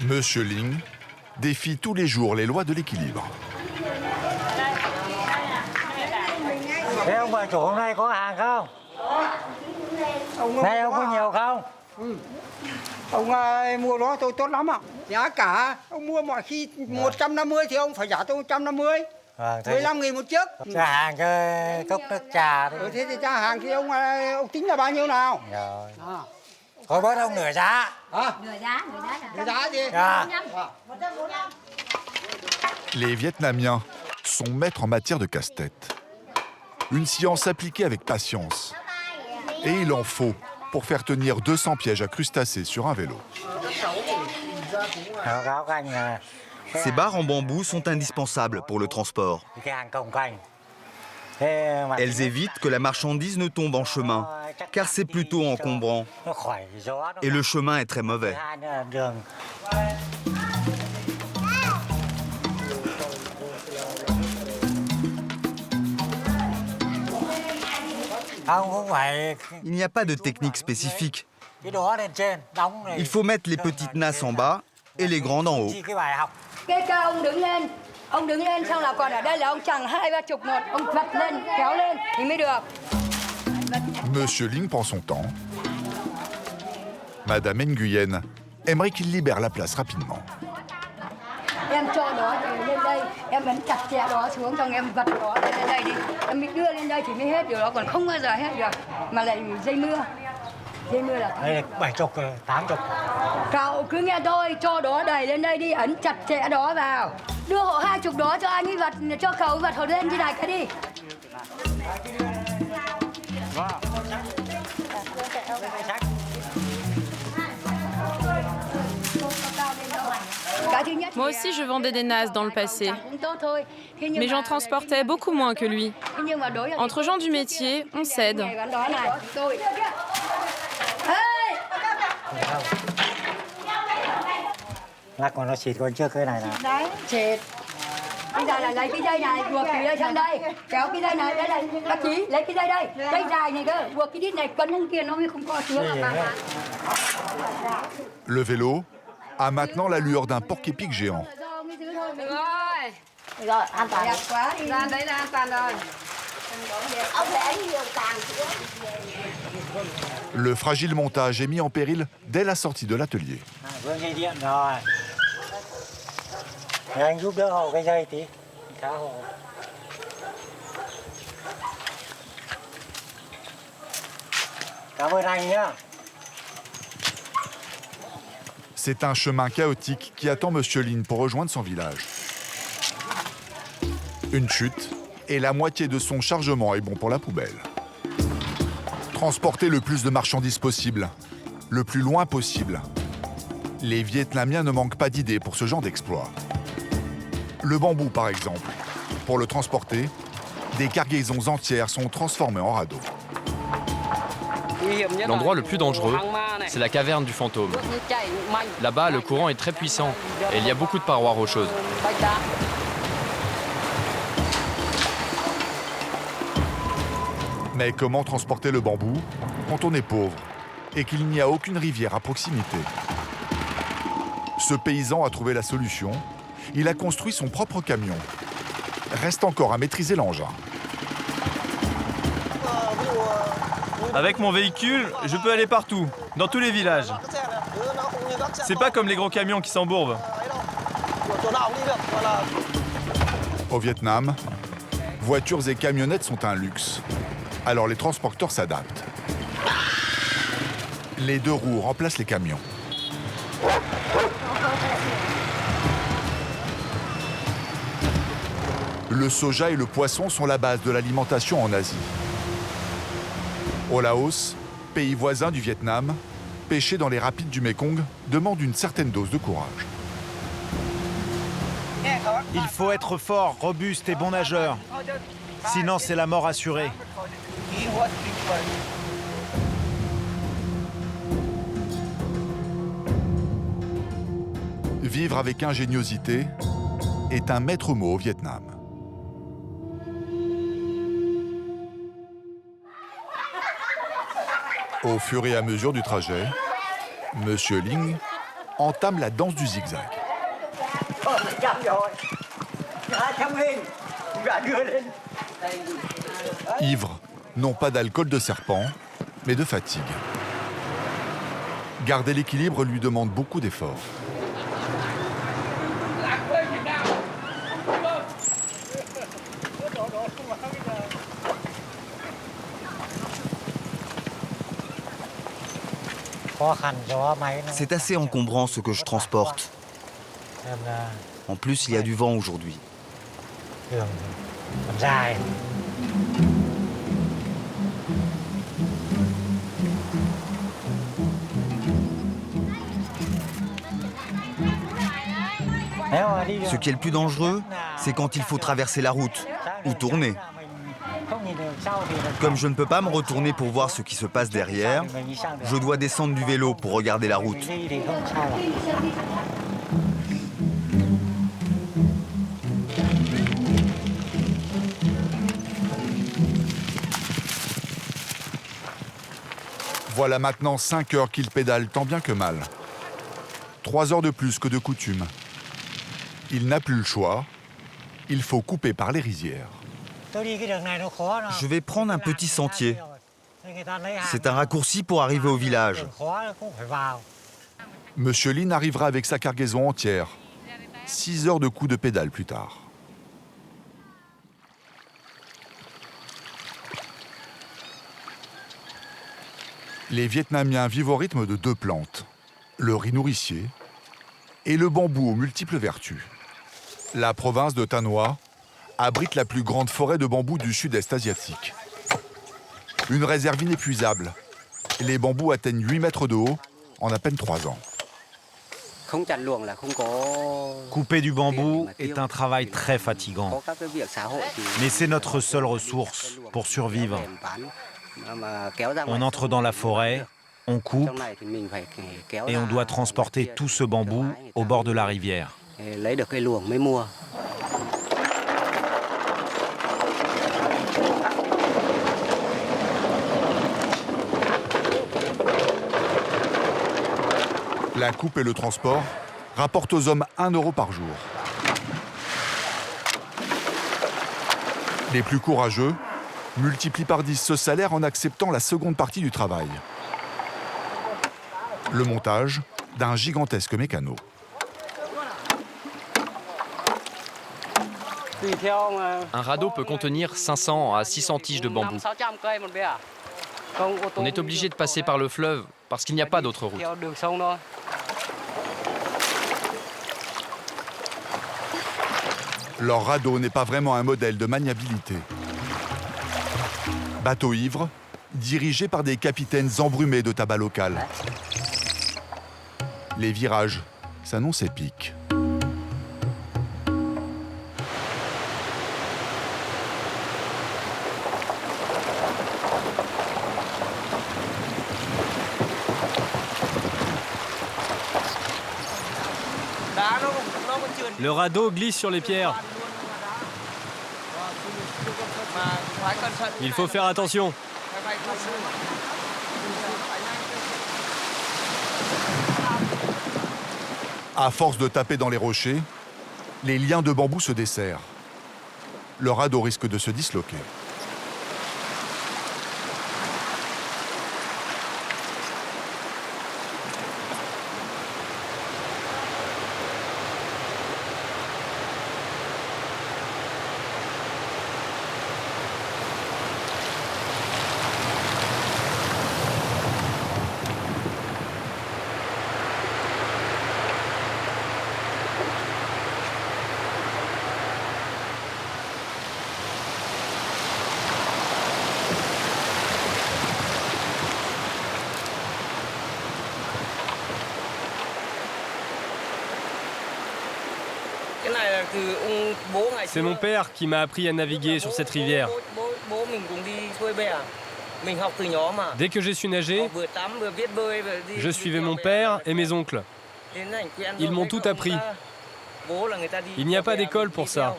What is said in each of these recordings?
Monsieur Ling défie tous les jours les lois de l'équilibre. Thế ông bà chủ hôm nay có hàng không? Nay ông có nhiều không? Ông mua đó tôi tốt lắm ạ. Giá cả ông mua mọi khi 150 thì ông phải trả tôi 150. Vâng, 15.000 một chiếc. Cho hàng cho cốc nước trà đi. Thế thì giá hàng thì ông tính là bao nhiêu nào? Rồi. Thôi bớt ông nửa giá. Hả? Nửa giá gì? À. Les Vietnamiens sont maîtres en matière de casse-tête. Une science appliquée avec patience. Et il en faut pour faire tenir 200 pièges à crustacés sur un vélo. Báo cáo các anh là Ces barres en bambou sont indispensables pour le transport. cái hàng cồng cành. Thế mà Elles évitent que la marchandise ne tombe en chemin, car c'est plutôt encombrant nó khỏi gió. et le chemin est très mauvais. Hai nữa là đường. Không, không phải Il n'y a pas de technique spécifique. cái đó lên trên đóng này. Il faut mettre les petites nasses en bas et les grandes en haut. Cái bài học. Cái cao ông đứng lên xong là còn ở đây là ông chẳng 2-3 chục một, ông vặt lên, kéo lên thì mới được. Monsieur Ling prend son temps. Madame Nguyen aimerait qu'il libère la place rapidement. Em cho đó lên đây, em vẫn chặt chẽ đó xuống xong em vặt đó lên đây đi. Em mới đưa lên đây thì mới hết được, đó còn không bao giờ hết được. Mà lại dây mưa. Dây mưa là Đây là 70, 80. cậu cứ nghe tôi, cho đó đẩy lên đây đi, ấn chặt chẽ đó vào. Đưa hộ 20 đó cho anh ấy vặt, cho cậu vặt hộ lên đi này cái đi. Moi aussi, je vendais des nasses dans le passé, mais j'en transportais beaucoup moins que lui. Entre gens du métier, on s'aide. Lắc còn nó xịt con trước cái này nè. Đấy, chết. Bây giờ là lấy cái dây này, buộc từ đây sang đây. Kéo cái dây này, đây này, bác Chí, lấy cái dây đây. Dây dài này cơ, buộc cái đít này, quấn sang kia nó mới không co xuống. Le vélo a maintenant la lueur d'un porc-épic géant. Rồi, an toàn. Đẹp quá đi. Ra đấy là an toàn rồi. Ông để nhiều càng. Le fragile montage est mis en péril dès la sortie de l'atelier. Vướng dây điện rồi. Để anh giúp đỡ hộ cái dây tí. Khá hộ. Cảm ơn anh nhá. C'est un chemin chaotique qui attend Monsieur Lin pour rejoindre son village. Une chute et la moitié de son chargement est bon pour la poubelle. Transporter le plus de marchandises possible, le plus loin possible. Les Vietnamiens ne manquent pas d'idées pour ce genre d'exploit. Le bambou, par exemple. Pour le transporter, des cargaisons entières sont transformées en radeaux. L'endroit le plus dangereux, c'est la caverne du fantôme. Là-bas, le courant est très puissant et il y a beaucoup de parois rocheuses. Mais comment transporter le bambou quand on est pauvre et qu'il n'y a aucune rivière à proximité? Ce paysan a trouvé la solution. Il a construit son propre camion. Reste encore à maîtriser l'engin. Avec mon véhicule, je peux aller partout, dans tous les villages. C'est pas comme les gros camions qui s'embourbent. Au Vietnam, voitures et camionnettes sont un luxe. Alors les transporteurs s'adaptent. Les deux roues remplacent les camions. Le soja et le poisson sont la base de l'alimentation en Asie. Au Laos, pays voisin du Vietnam, pêcher dans les rapides du Mékong demande une certaine dose de courage. Il faut être fort, robuste et bon nageur. Sinon, c'est la mort assurée. Vivre avec ingéniosité est un maître mot au Vietnam. Au fur et à mesure du trajet, Monsieur Ling entame la danse du zigzag. Ivre, non pas d'alcool de serpent, mais de fatigue. Garder l'équilibre lui demande beaucoup d'efforts. C'est assez encombrant ce que je transporte. En plus, il y a du vent aujourd'hui. Ce qui est le plus dangereux, c'est quand il faut traverser la route ou tourner. Comme je ne peux pas me retourner pour voir ce qui se passe derrière, je dois descendre du vélo pour regarder la route. Voilà maintenant 5 heures qu'il pédale tant bien que mal. 3 heures de plus que de coutume. Il n'a plus le choix. Il faut couper par les rizières. Je vais prendre un petit sentier. C'est un raccourci pour arriver au village. Monsieur Lin arrivera avec sa cargaison entière. 6 heures de coups de pédale plus tard. Les Vietnamiens vivent au rythme de 2 plantes, le riz nourricier et le bambou aux multiples vertus. La province de Thanh Hoa abrite la plus grande forêt de bambou du sud-est asiatique. Une réserve inépuisable. Les bambous atteignent 8 mètres de haut en à peine 3 ans. Couper du bambou est un travail très fatigant. Mais c'est notre seule ressource pour survivre. On entre dans la forêt, on coupe et on doit transporter tout ce bambou au bord de la rivière. La coupe et le transport rapportent aux hommes 1 euro par jour. Les plus courageux multiplient par 10 ce salaire en acceptant la seconde partie du travail. Le montage d'un gigantesque mécano. Un radeau peut contenir 500 à 600 tiges de bambou. On est obligé de passer par le fleuve parce qu'il n'y a pas d'autre route. Leur radeau n'est pas vraiment un modèle de maniabilité. Bateau ivre, dirigé par des capitaines embrumés de tabac local. Les virages s'annoncent épiques. Le radeau glisse sur les pierres. Il faut faire attention. À force de taper dans les rochers, les liens de bambou se desserrent. Le radeau risque de se disloquer. C'est mon père qui m'a appris à naviguer sur cette rivière. Dès que j'ai su nager, je suivais mon père et mes oncles. Ils m'ont tout appris. Il n'y a pas d'école pour ça.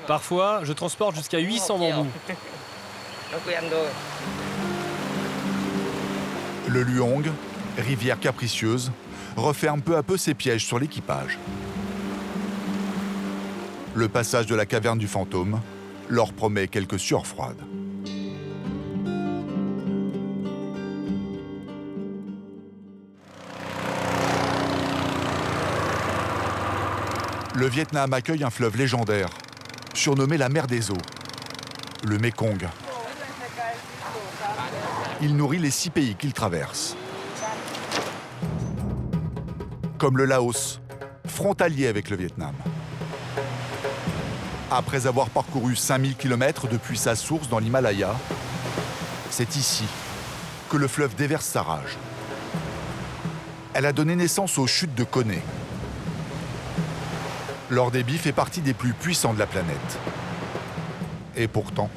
Parfois, je transporte jusqu'à 800 bambous. Le luong, rivière capricieuse, referme peu à peu ses pièges sur l'équipage. Le passage de la caverne du fantôme leur promet quelques sueurs froides. Le Vietnam accueille un fleuve légendaire, surnommé la mer des eaux, le Mekong. Il nourrit les 6 pays qu'il traverse. Comme le Laos, frontalier avec le Vietnam. Après avoir parcouru 5000 km depuis sa source dans l'Himalaya, c'est ici que le fleuve déverse sa rage. Elle a donné naissance aux chutes de Koné. Leur débit fait partie des plus puissants de la planète. Et pourtant,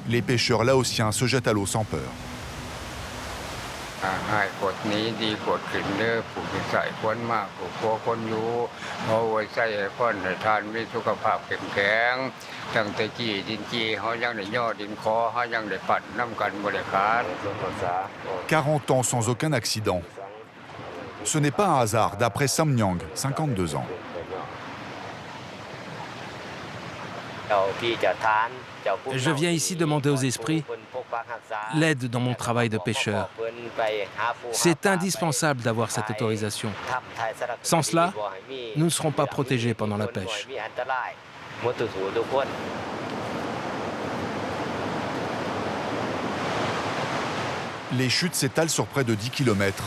les pêcheurs laotiens se jettent à l'eau sans peur. « 40 ans sans aucun accident. Ce n'est pas un hasard, d'après Sam Nyang, 52 ans. Je viens ici demander aux esprits l'aide dans mon travail de pêcheur. C'est indispensable d'avoir cette autorisation. Sans cela, nous ne serons pas protégés pendant la pêche. Les chutes s'étalent sur près de 10 km.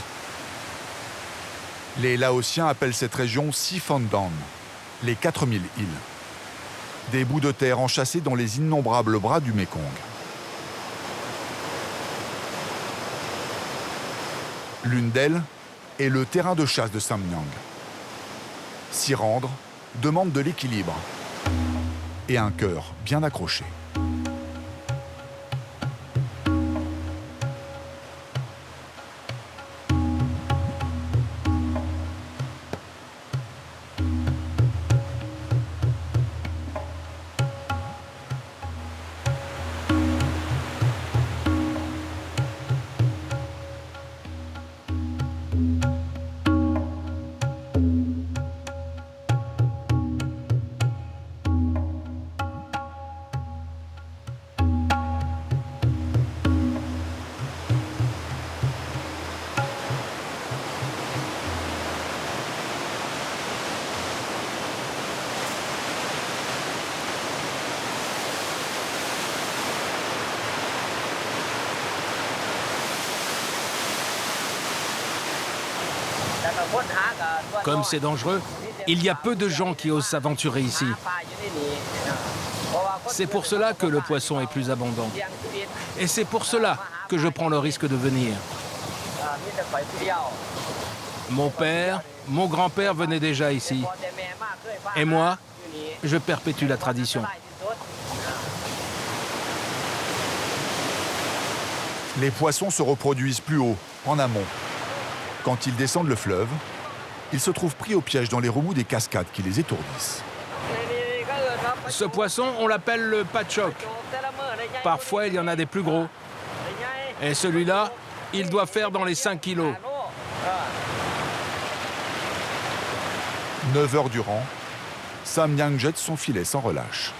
Les Laotiens appellent cette région Siphandam, les 4000 îles. Des bouts de terre enchâssés dans les innombrables bras du Mékong. L'une d'elles est le terrain de chasse de Sam Nyang. S'y rendre demande de l'équilibre et un cœur bien accroché. Comme c'est dangereux, il y a peu de gens qui osent s'aventurer ici. C'est pour cela que le poisson est plus abondant. Et c'est pour cela que je prends le risque de venir. Mon père, mon grand-père venaient déjà ici. Et moi, je perpétue la tradition. Les poissons se reproduisent plus haut, en amont. Quand ils descendent le fleuve, ils se trouvent pris au piège dans les remous des cascades qui les étourdissent. Ce poisson, on l'appelle le patchoc. Parfois, il y en a des plus gros. Et celui-là, il doit faire dans les 5 kilos. 9 heures durant, Sam Nyang jette son filet sans relâche.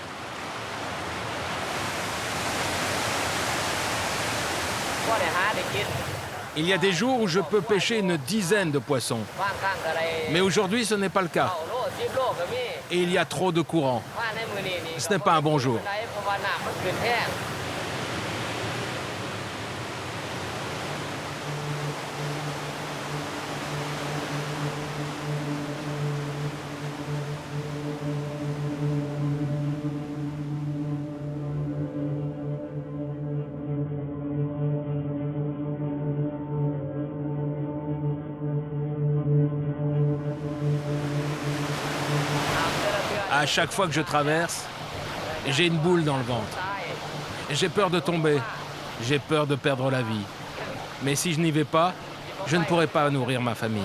Il y a des jours où je peux pêcher une dizaine de poissons. Mais aujourd'hui, ce n'est pas le cas. Et il y a trop de courant. Ce n'est pas un bon jour. À chaque fois que je traverse, j'ai une boule dans le ventre. J'ai peur de tomber, j'ai peur de perdre la vie. Mais si je n'y vais pas, je ne pourrai pas nourrir ma famille.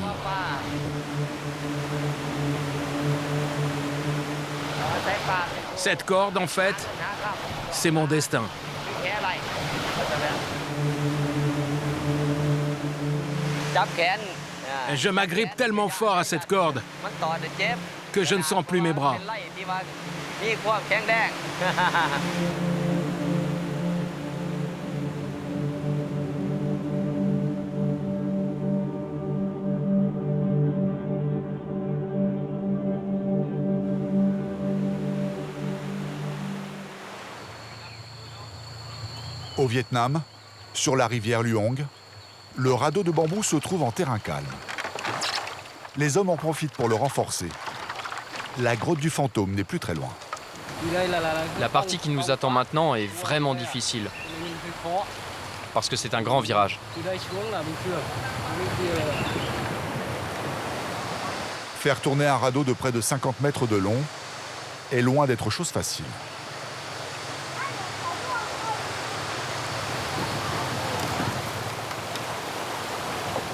Cette corde, en fait, c'est mon destin. Je m'agrippe tellement fort à cette corde que je ne sens plus mes bras. Au Vietnam, sur la rivière Luong, le radeau de bambou se trouve en terrain calme. Les hommes en profitent pour le renforcer. La grotte du fantôme n'est plus très loin. La partie qui nous attend maintenant est vraiment difficile. Parce que c'est un grand virage. Faire tourner un radeau de près de 50 mètres de long est loin d'être chose facile.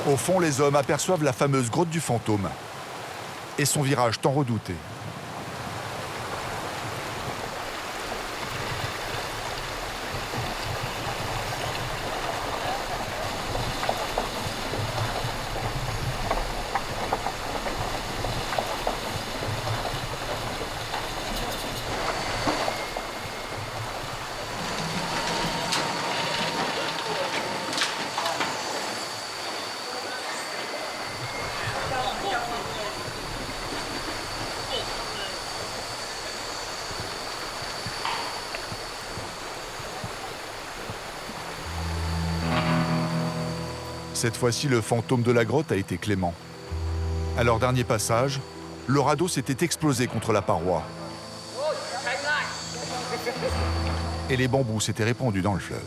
Au fond, les hommes aperçoivent la fameuse grotte du fantôme et son virage tant redouté. Cette fois-ci, le fantôme de la grotte a été clément. À leur dernier passage, le radeau s'était explosé contre la paroi. Et les bambous s'étaient répandus dans le fleuve.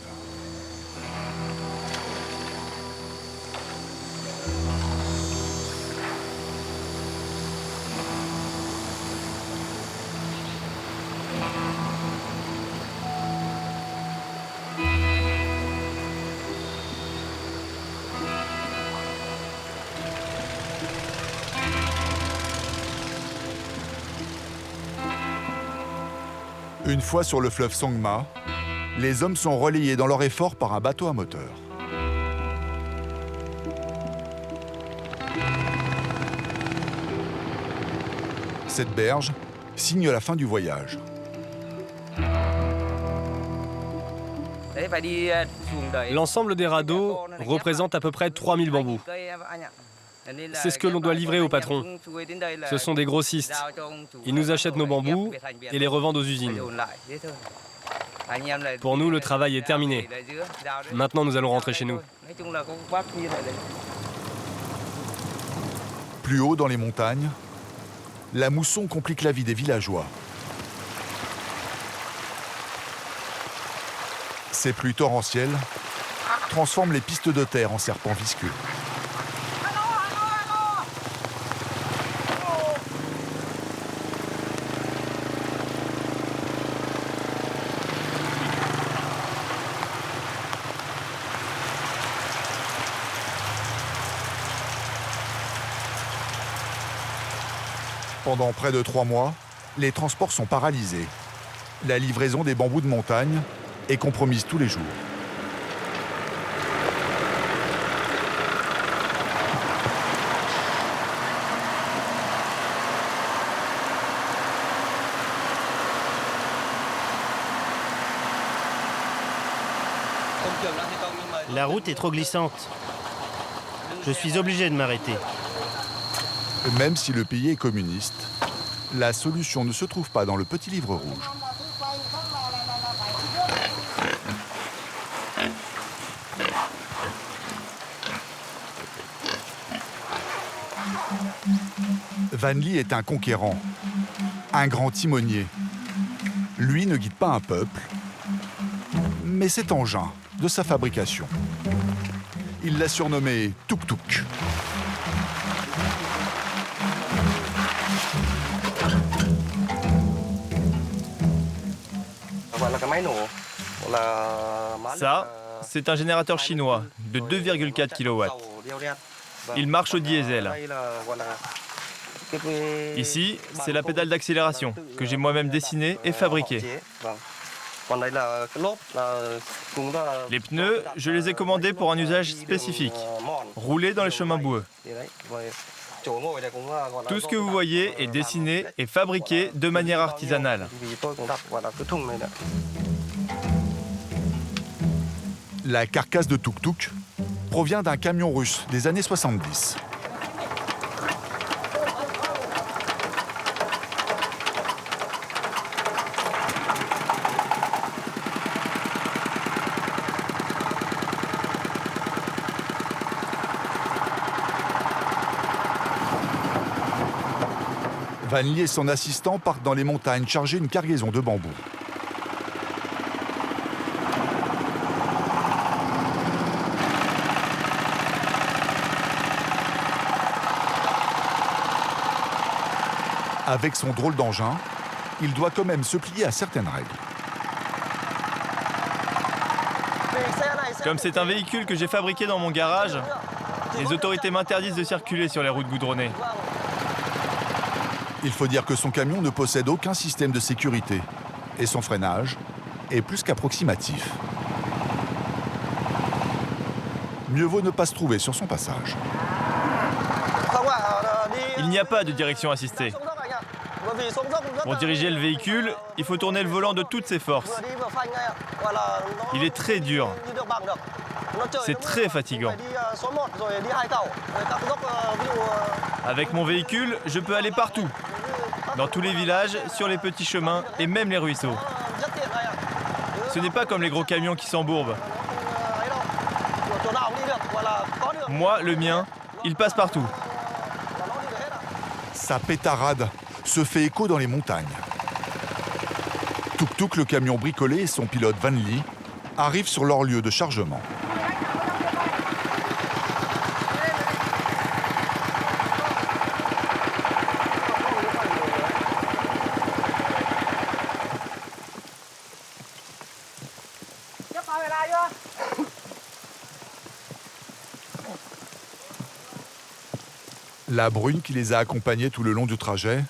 Une fois sur le fleuve Songma, les hommes sont relayés dans leur effort par un bateau à moteur. Cette berge signe la fin du voyage. L'ensemble des radeaux représente à peu près 3000 bambous. C'est ce que l'on doit livrer au patron. Ce sont des grossistes. Ils nous achètent nos bambous et les revendent aux usines. Pour nous, le travail est terminé. Maintenant, nous allons rentrer chez nous. Plus haut dans les montagnes, la mousson complique la vie des villageois. Ces pluies torrentielles transforment les pistes de terre en serpents visqueux. Pendant près de 3 mois, les transports sont paralysés. La livraison des bambous de montagne est compromise tous les jours. La route est trop glissante. Je suis obligé de m'arrêter. Même si le pays est communiste, la solution ne se trouve pas dans le petit livre rouge. Van Ly est un conquérant, un grand timonier. Lui ne guide pas un peuple, mais cet engin de sa fabrication. Il l'a surnommé Tuk Tuk. Ça, c'est un générateur chinois de 2,4 kW. Il marche au diesel. Ici, c'est la pédale d'accélération que j'ai moi-même dessinée et fabriquée. Les pneus, je les ai commandés pour un usage spécifique, rouler dans les chemins boueux. Tout ce que vous voyez est dessiné et fabriqué de manière artisanale. La carcasse de tuk-tuk provient d'un camion russe des années 70. Van Lee et son assistant partent dans les montagnes charger une cargaison de bambou. Avec son drôle d'engin, il doit quand même se plier à certaines règles. Comme c'est un véhicule que j'ai fabriqué dans mon garage, les autorités m'interdisent de circuler sur les routes goudronnées. Il faut dire que son camion ne possède aucun système de sécurité et son freinage est plus qu'approximatif. Mieux vaut ne pas se trouver sur son passage. Il n'y a pas de direction assistée. Pour diriger le véhicule, il faut tourner le volant de toutes ses forces. Il est très dur. C'est très fatigant. Avec mon véhicule, je peux aller partout. Dans tous les villages, sur les petits chemins et même les ruisseaux. Ce n'est pas comme les gros camions qui s'embourbent. Moi, le mien, il passe partout. Sa pétarade se fait écho dans les montagnes. Tuk-Tuk, le camion bricolé, et son pilote Van Lee arrivent sur leur lieu de chargement. La bruine qui les a accompagnés tout le long du trajet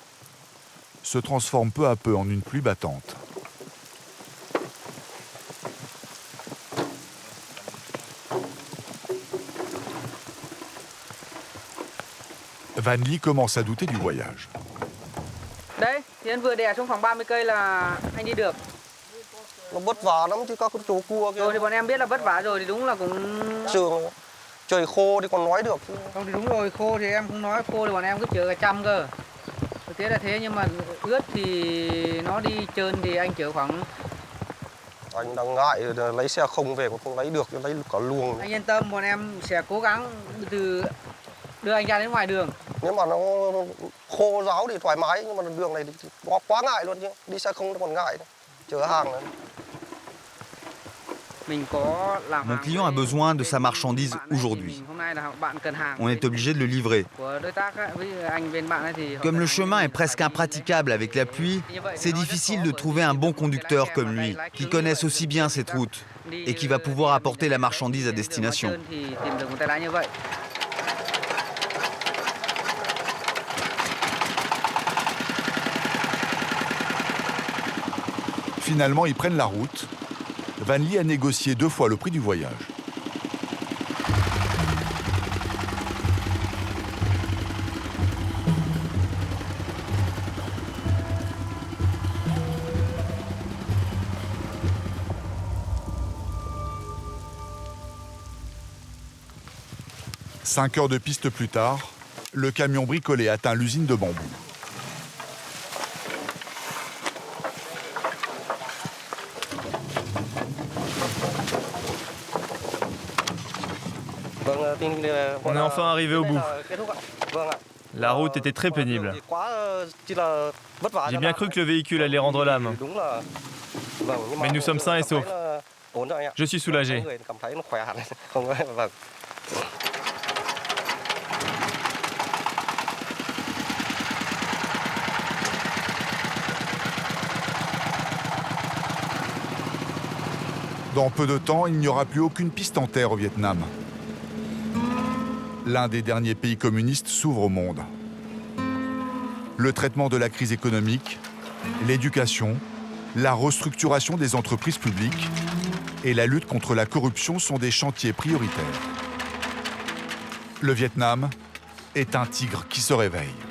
se transforme peu à peu en une pluie battante. Van Lee commence à douter du voyage. Đấy, thì anh vừa đè xuống khoảng 30 cây là anh đi được. Vất vả lắm chứ các chú cua kia. Rồi thì bọn em biết là vất vả rồi thì đúng là cũng... Trời khô thì còn nói được. Không thì đúng rồi, khô thì em không nói, khô thì bọn em cứ chở cả trăm cơ. Thực tế là thế nhưng mà ướt thì nó đi trơn thì anh chở khoảng... Anh đang ngại lấy xe không về còn không lấy được, lấy cả luồng. Anh yên tâm, bọn em sẽ cố gắng đưa anh ra đến ngoài đường. Nếu mà nó khô ráo thì thoải mái, nhưng mà đường này thì quá ngại luôn chứ. Đi xe không nó còn ngại, chở hàng này. Mon client a besoin de sa marchandise aujourd'hui. On est obligé de le livrer. Comme le chemin est presque impraticable avec la pluie, c'est difficile de trouver un bon conducteur comme lui, qui connaisse aussi bien cette route et qui va pouvoir apporter la marchandise à destination. Finalement, ils prennent la route. Van Lee a négocié 2 fois le prix du voyage. Cinq heures de piste plus tard, le camion bricolé atteint l'usine de bambou. On est enfin arrivé au bout. La route était très pénible. J'ai bien cru que le véhicule allait rendre l'âme. Mais nous sommes sains et saufs. Je suis soulagé. Dans peu de temps, il n'y aura plus aucune piste en terre au Vietnam. L'un des derniers pays communistes s'ouvre au monde. Le traitement de la crise économique, l'éducation la restructuration des entreprises publiques et la lutte contre la corruption sont des chantiers prioritaires. Le Vietnam est un tigre qui se réveille.